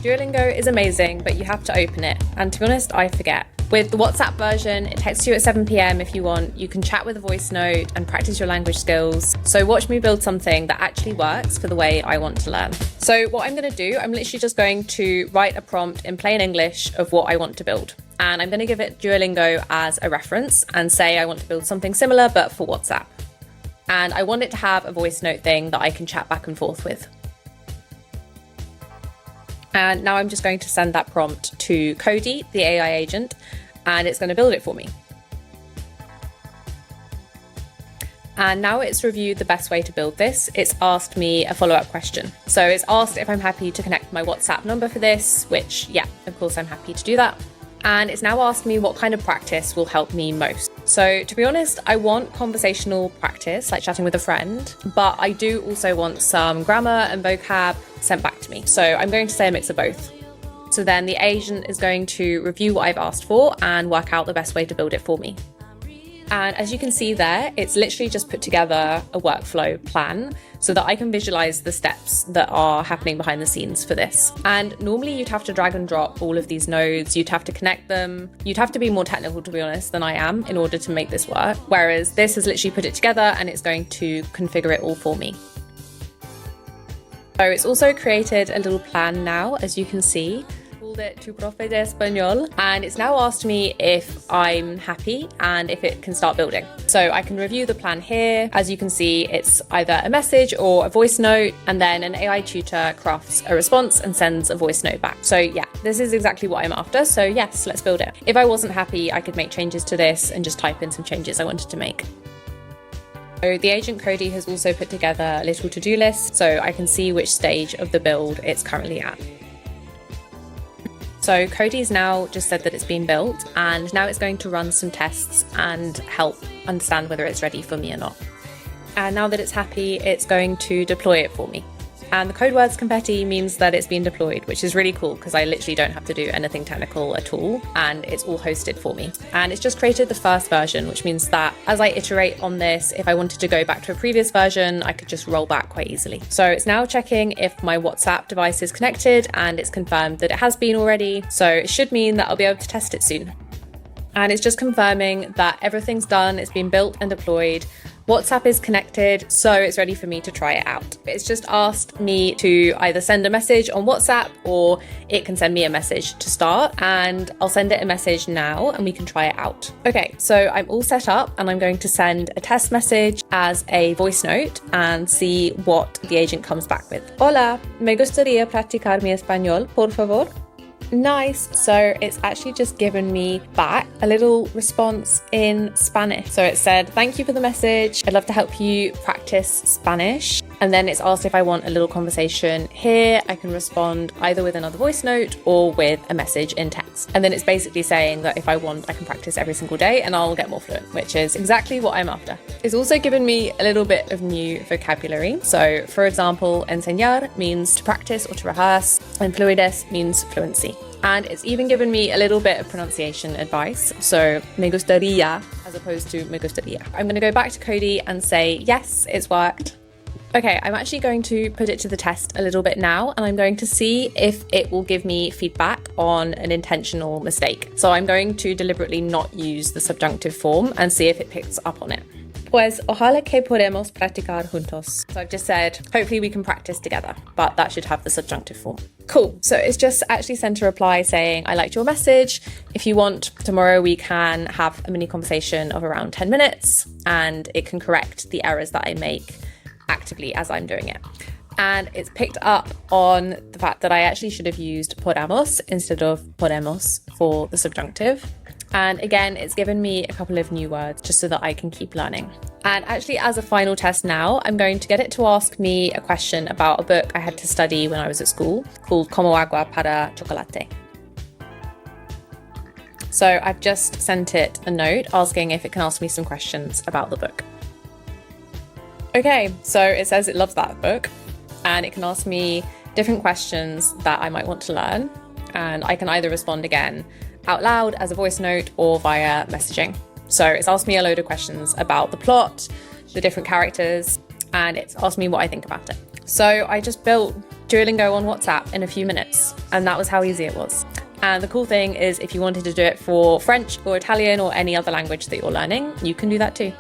Duolingo is amazing, but you have to open it. And to be honest, I forget. With the WhatsApp version, it texts you at 7 p.m. if you want. You can chat with a voice note and practice your language skills. So watch me build something that actually works for the way I want to learn. So what I'm going to do, I'm literally just going to write a prompt in plain English of what I want to build. And I'm going to give it Duolingo as a reference and say I want to build something similar, but for WhatsApp. And I want it to have a voice note thing that I can chat back and forth with. And now I'm just going to send that prompt to Cody, the AI agent, and it's going to build it for me. And now it's reviewed the best way to build this. It's asked me a follow-up question. So it's asked if I'm happy to connect my WhatsApp number for this, which, yeah, of course I'm happy to do that. And it's now asked me what kind of practice will help me most. So to be honest, I want conversational practice, like chatting with a friend, but I do also want some grammar and vocab sent back to me. So I'm going to say a mix of both. So then the agent is going to review what I've asked for and work out the best way to build it for me. And as you can see there, it's literally just put together a workflow plan so that I can visualize the steps that are happening behind the scenes for this. And normally you'd have to drag and drop all of these nodes, you'd have to connect them, you'd have to be more technical, to be honest, than I am in order to make this work. Whereas this has literally put it together and it's going to configure it all for me. So it's also created a little plan now, as you can see. Called it Tu Profe de Español, and it's now asked me if I'm happy and if it can start building. So I can review the plan here. As you can see, it's either a message or a voice note, and then an AI tutor crafts a response and sends a voice note back. So yeah, this is exactly what I'm after. So yes, let's build it. If I wasn't happy, I could make changes to this and just type in some changes I wanted to make. So the agent Cody has also put together a little to-do list so I can see which stage of the build it's currently at. So Cody's now just said that it's been built, and now it's going to run some tests and help understand whether it's ready for me or not. And now that it's happy, it's going to deploy it for me. And the code words confetti means that it's been deployed, which is really cool because I literally don't have to do anything technical at all, and it's all hosted for me. And it's just created the first version, which means that as I iterate on this, if I wanted to go back to a previous version, I could just roll back quite easily. So it's now checking if my WhatsApp device is connected, and it's confirmed that it has been already. So it should mean that I'll be able to test it soon. And it's just confirming that everything's done, it's been built and deployed. WhatsApp is connected, so it's ready for me to try it out. It's just asked me to either send a message on WhatsApp or it can send me a message to start, and I'll send it a message now and we can try it out. Okay, so I'm all set up and I'm going to send a test message as a voice note and see what the agent comes back with. Hola, me gustaría practicar mi español, por favor. Nice. So it's actually just given me back a little response in Spanish. So it said, thank you for the message. I'd love to help you practice Spanish. And then it's asked if I want a little conversation. Here I can respond either with another voice note or with a message in text. And then it's basically saying that if I want, I can practice every single day and I'll get more fluent, which is exactly what I'm after. It's also given me a little bit of new vocabulary. So for example, enseñar means to practice or to rehearse, and fluidez means fluency. And it's even given me a little bit of pronunciation advice. So me gustaría as opposed to me gustaría. I'm going to go back to Cody and say, yes, it's worked. Okay, I'm actually going to put it to the test a little bit now, and I'm going to see if it will give me feedback on an intentional mistake. So I'm going to deliberately not use the subjunctive form and see if it picks up on it. Pues ojalá que podamos practicar juntos. So I've just said, hopefully we can practice together, but that should have the subjunctive form. Cool. So it's just actually sent a reply saying, I liked your message. If you want, tomorrow we can have a mini conversation of around 10 minutes and it can correct the errors that I make actively as I'm doing it. And it's picked up on the fact that I actually should have used podamos instead of podemos for the subjunctive. And again, it's given me a couple of new words just so that I can keep learning. And actually, as a final test now, I'm going to get it to ask me a question about a book I had to study when I was at school called Como agua para chocolate. So I've just sent it a note asking if it can ask me some questions about the book. Okay, so it says it loves that book and it can ask me different questions that I might want to learn. And I can either respond again out loud as a voice note or via messaging. So it's asked me a load of questions about the plot, the different characters, and it's asked me what I think about it. So I just built Duolingo on WhatsApp in a few minutes. And that was how easy it was. And the cool thing is if you wanted to do it for French or Italian or any other language that you're learning, you can do that too.